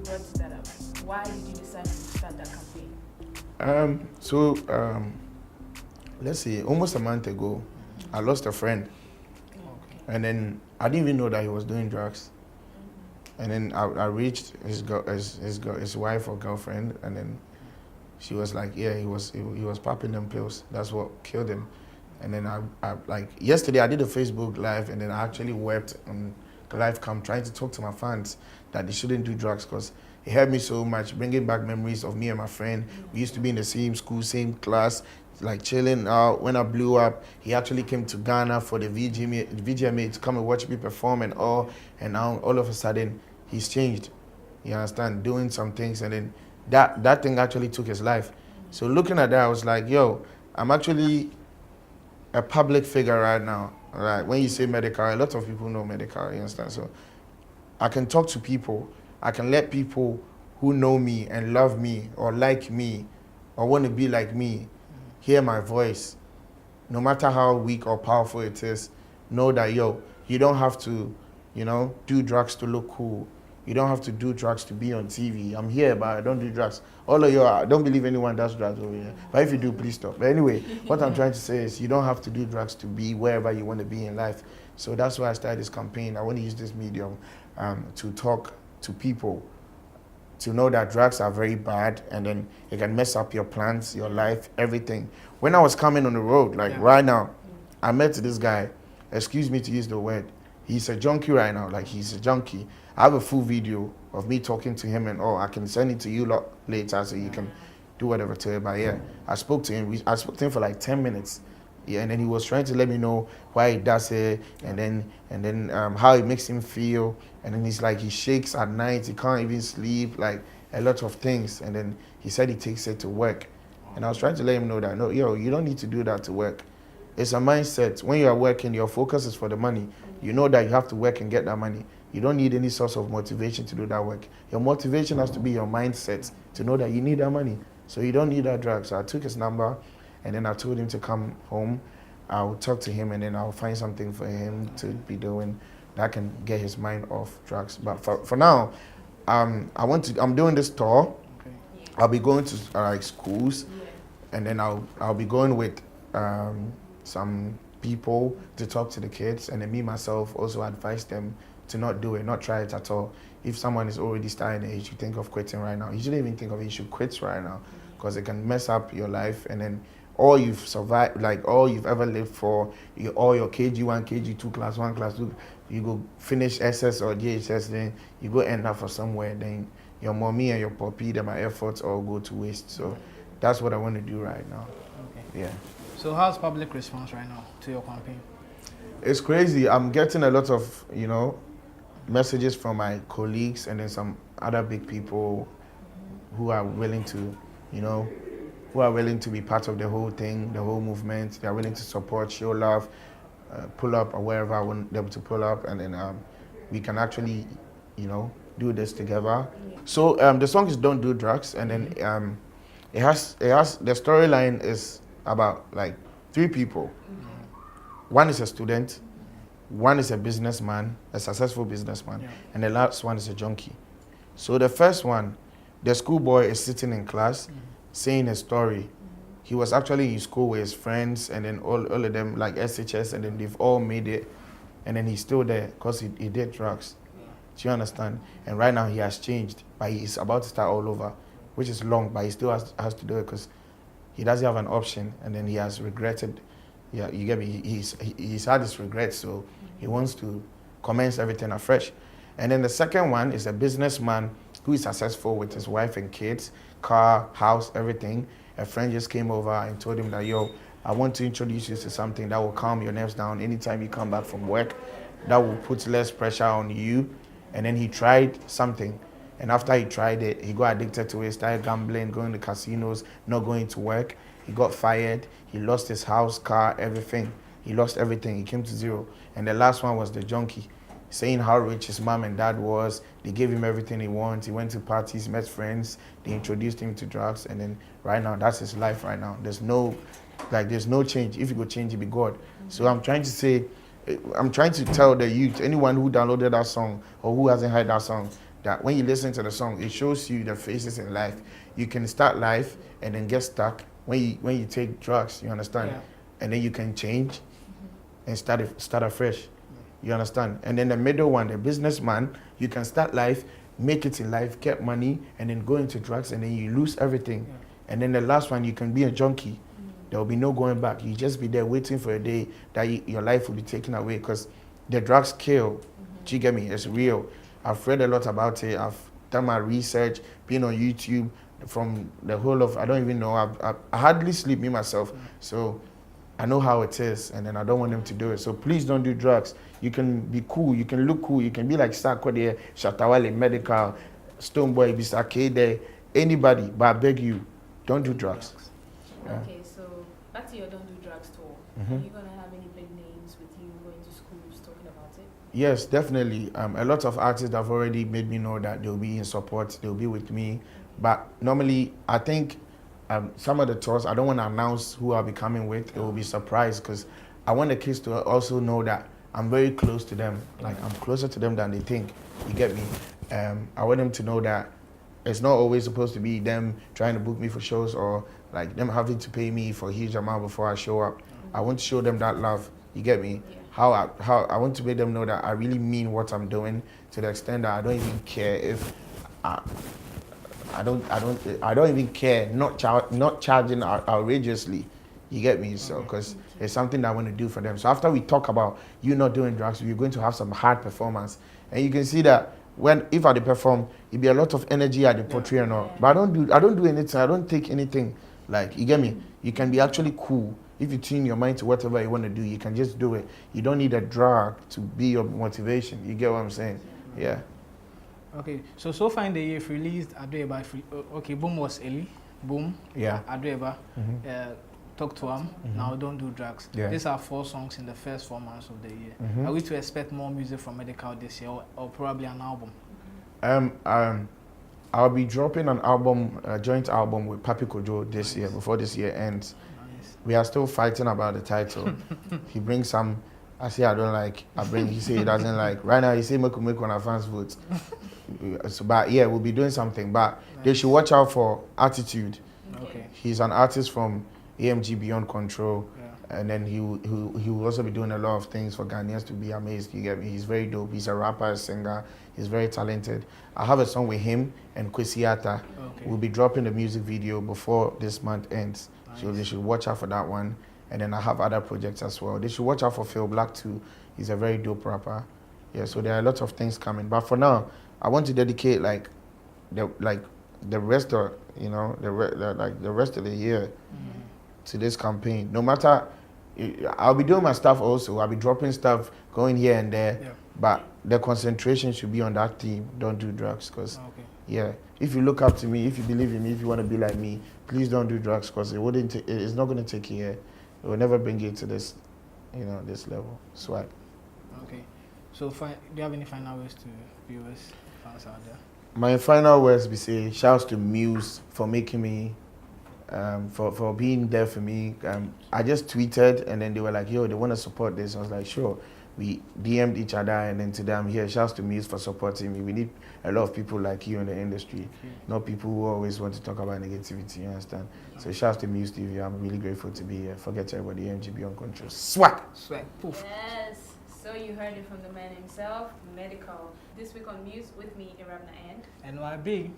brought that up? Why did you decide to start that campaign? Let's see, almost a month ago, I lost a friend. And then I didn't even know that he was doing drugs. And then I reached his wife or girlfriend, and then she was like, yeah, he was popping them pills. That's what killed him. And then I like yesterday I did a Facebook live, and then I actually wept on the live cam trying to talk to my fans that they shouldn't do drugs because it helped me so much, bringing back memories of me and my friend. We used to be in the same school, same class, like chilling out. When I blew up, he actually came to Ghana for the VGMA to come and watch me perform and all. And now all of a sudden, he's changed. You understand? Doing some things, and then that thing actually took his life. So looking at that, I was like, yo, I'm actually a public figure right now. Right? When you say Medikal, a lot of people know Medikal, you understand? So I can talk to people. I can let people who know me and love me or like me or want to be like me hear my voice. No matter how weak or powerful it is, know that, yo, you don't have to, do drugs to look cool. You don't have to do drugs to be on TV. I'm here, but I don't do drugs. All of you, I don't believe anyone does drugs over here. But if you do, please stop. But anyway, what I'm trying to say is you don't have to do drugs to be wherever you want to be in life. So that's why I started this campaign. I want to use this medium to talk to people, to know that drugs are very bad, and then it can mess up your plans, your life, everything. When I was coming on the road, right now, I met this guy, excuse me to use the word, he's a junkie right now, like he's a junkie. I have a full video of me talking to him and all. I can send it to you later so you can do whatever to it. But yeah, I spoke to him for like 10 minutes. Yeah, and then he was trying to let me know why he does it, and then how it makes him feel. And then he's like, he shakes at night, he can't even sleep, like a lot of things. And then he said he takes it to work. And I was trying to let him know that, no, you don't need to do that to work. It's a mindset. When you are working, your focus is for the money. You know that you have to work and get that money. You don't need any source of motivation to do that work. Your motivation has to be your mindset to know that you need that money. So you don't need that drug. So I took his number, and then I told him to come home. I'll talk to him, and then I'll find something for him to be doing that can get his mind off drugs. But for now, I'm doing this tour. Okay. I'll be going to schools, and then I'll be going with some people to talk to the kids, and then me myself also advise them to not do it, not try it at all. If someone is already starting it, you should think of quitting right now. You shouldn't even think of it, you should quit right now, because it can mess up your life, and then all you've survived, like all you've ever lived for, all your KG1, KG2, class 1, class 2, you go finish SS or GHS, then you go end up for somewhere, then your mommy and your puppy, then my efforts all go to waste. So that's what I want to do right now. Okay. Yeah. So how's public response right now to your campaign? It's crazy. I'm getting a lot of, messages from my colleagues and then some other big people who are willing to, who are willing to be part of the whole thing, the whole movement. They are willing to support, show love, pull up or wherever I want them to pull up, and then we can actually, do this together. So the song is "Don't Do Drugs," and then it has the storyline is about like 3 people. One is a student, one is a businessman, a successful businessman, and the last one is a junkie. So the first one, the schoolboy is sitting in class saying a story. He was actually in school with his friends, and then all of them like SHS, and then they've all made it, and then he's still there because he did drugs. Do you understand? And right now he has changed, but he's about to start all over, which is long, but he still has to do it because he doesn't have an option, and then he has regretted. Yeah, you get me? He's had his regrets, so he wants to commence everything afresh. And then the second one is a businessman who is successful with his wife and kids, car, house, everything. A friend just came over and told him that, yo, I want to introduce you to something that will calm your nerves down anytime you come back from work, that will put less pressure on you. And then he tried something. And after he tried it, he got addicted to it, started gambling, going to casinos, not going to work. He got fired. He lost his house, car, everything. He lost everything. He came to zero. And the last one was the junkie, saying how rich his mom and dad was. They gave him everything he wanted. He went to parties, met friends. They introduced him to drugs. And then right now, that's his life right now. There's no change. If you go change, it be God. So I'm trying to tell the youth, anyone who downloaded that song or who hasn't heard that song, that when you listen to the song, it shows you the phases in life. You can start life and then get stuck when you take drugs, you understand? Yeah. And then you can change and start afresh. You understand? And then the middle one, the businessman, you can start life, make it in life, get money, and then go into drugs, and then you lose everything. Yeah. And then the last one, you can be a junkie. There will be no going back. You just be there waiting for a day that your life will be taken away, because the drugs kill. Do you get me? It's real. I've read a lot about it. I've done my research, been on YouTube from the whole of, I don't even know. I hardly sleep, me myself. So I know how it is, and then I don't want them to do it. So please don't do drugs. You can be cool. You can look cool. You can be like Sarkodie, Shatawale, Medikal, Stoneboy, Bisakede, anybody. But I beg you, don't do drugs. Yeah. Okay, so back to your Don't Do Drugs tour. Are you going to have any big names with you going to schools talking about it? Yes, definitely. A lot of artists have already made me know that they'll be in support. They'll be with me. But normally, I think some of the tours, I don't want to announce who I'll be coming with. It will be surprised, because I want the kids to also know that I'm very close to them. Like, I'm closer to them than they think. You get me? I want them to know that it's not always supposed to be them trying to book me for shows, or like them having to pay me for a huge amount before I show up. I want to show them that love. You get me? Yeah. How I want to make them know that I really mean what I'm doing, to the extent that I don't even care if I don't even care not charging outrageously. You get me? So, because it's something that I want to do for them. So after we talk about you not doing drugs, we're going to have some hard performance, and you can see that if I perform, it be a lot of energy at the portray and all. But I don't do anything. I don't take anything. Like, you get me? You can be actually cool. If you tune your mind to whatever you want to do, you can just do it. You don't need a drug to be your motivation. You get what I'm saying? Yeah. Okay, so far in the year, you've released Adoeba. Okay, Boom was Eli. Boom. Yeah. Adoeba. Talk to Him. Now Don't Do Drugs. Yeah. These are 4 songs in the first 4 months of the year. Are we to expect more music from Medikal this year, or probably an album? I'll be dropping an album, a joint album with Papi Kojo this year, before this year ends. Nice. We are still fighting about the title. He brings some, I say I don't like, he say he doesn't like. Right now he say make on our fans vote. So, but yeah, we'll be doing something. But they should watch out for Attitude. Okay. He's an artist from AMG Beyond Control. Yeah. And then he will also be doing a lot of things for Ghanaians to be amazed. You get me? He's very dope. He's a rapper, a singer. He's very talented. I have a song with him and Kwesiata. Okay. We'll be dropping the music video before this month ends. Nice. So they should watch out for that one. And then I have other projects as well. They should watch out for Phil Black too. He's a very dope rapper. Yeah, so there are a lot of things coming. But for now, I want to dedicate the rest of the rest of the year to this campaign. No matter, I'll be doing my stuff also. I'll be dropping stuff, going here and there. Yeah. But the concentration should be on that theme. Don't do drugs, because Okay. yeah, if you look up to me, if you believe in me, if you want to be like me, please don't do drugs, because it's not going to take you here. It will never bring you to this, this level. Swag. Okay. So, do you have any final words to viewers, fans out there? My final words be say, shouts to Muse for making me, for being there for me. I just tweeted, and then they were like, yo, they want to support this. I was like, sure. We DM'd each other, and then today I'm here. Shouts to Muse for supporting me. We need a lot of people like you in the industry, not people who always want to talk about negativity, you understand? So shouts to Muse TV. I'm really grateful to be here. Forget everybody, MGB on control. Swag! Swag. Poof. Yes. So you heard it from the man himself, Medikal. This week on Muse with me, Irabna and NYB.